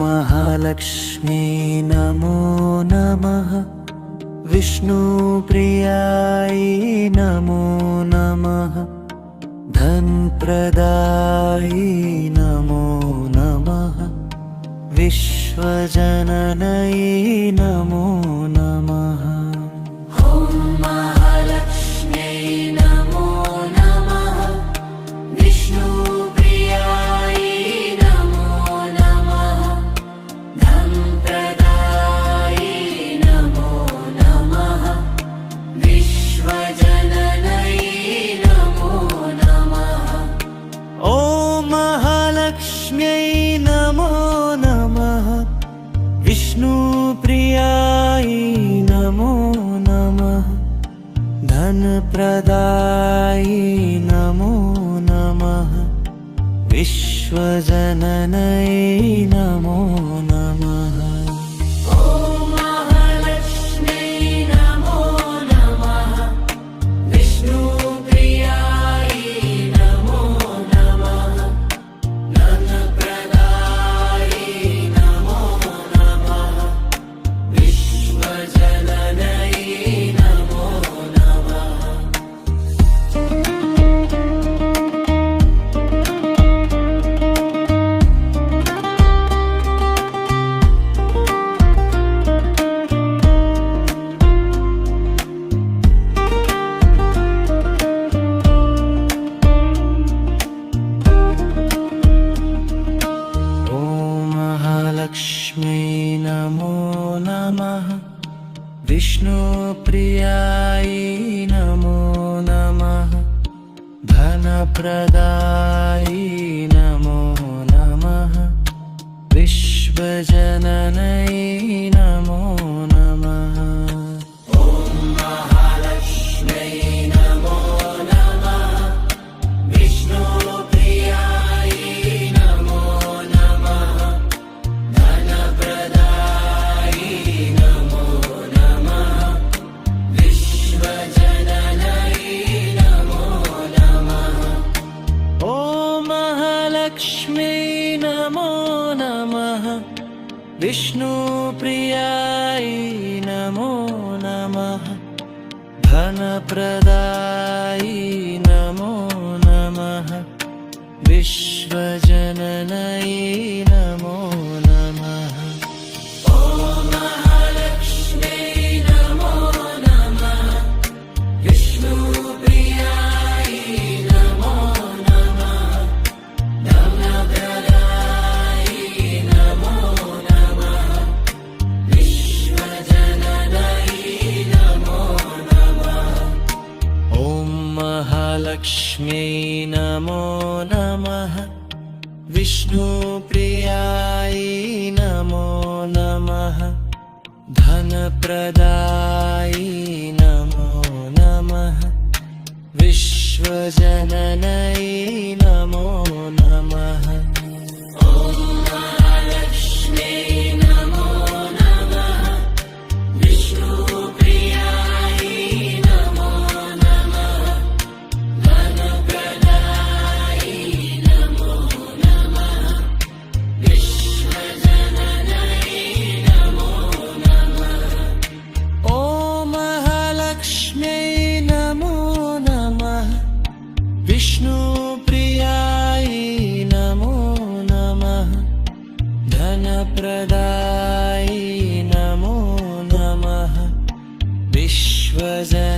महालक्ष्मी नमो नमः। विष्णुप्रियायै नमो नमः। धनप्रदायै नमो नमः। विश्वजनन्यै नमो नमः। ॐ महालक्ष्म्यै नमो नमः। विष्णुप्रियायै नमो नमः। धनप्रदायै नमो नमः। विश्वजनन्यै नमो नमः। ॐ महालक्ष्म्यै नमो नमः। विष्णुप्रियायै नमो नमः। धनप्रदायै नमो नमः। विश्वजनन्यै नमो नमः। ॐ महालक्ष्म्यै नमो नमः। विष्णुप्रियायै नमो नमः। धनप्रदायै नमो नमः। विश्वजनन्यै नमो नमः। ॐ महालक्ष्म्यै नमो नमः। विष्णुप्रियायै नमो नमः। धनप्रदायै नमो नमः। विश्वजनन्यै नमो नमः। ॐ महालक्ष्म्यै नमो नमः। विष्णुप्रियायै नमो नमः। धनप्रदायै नमो नमः। विश्वजनन्यै नमो नमः। ॐ महालक्ष्म्यै नमो नमः। विष्णुप्रियायै नमो नमः। धनप्रदायै नमो नमः। विश्वजनन्यै नमो नमः। ॐ महालक्ष्म्यै नमो नमः। विष्णुप्रियायै नमो नमः। धनप्रदायै नमो नमः। विश्वजनन्यै नमो नमः। ॐ महालक्ष्म्यै नमो नमः। विष्णुप्रियायै नमो नमः। धनप्रदायै नमो नमः। विश्वजनन्यै नमो नमः। ॐ महालक्ष्म्यै नमो नमः। विष्णुप्रियायै नमो नमः। धनप्रदायै नमो नमः। विश्वजनन्यै नमो नमः। ॐ महालक्ष्म्यै नमो नमः। विष्णुप्रियायै नमो नमः। धनप्रदायै नमो नमः। विश्वजनन्यै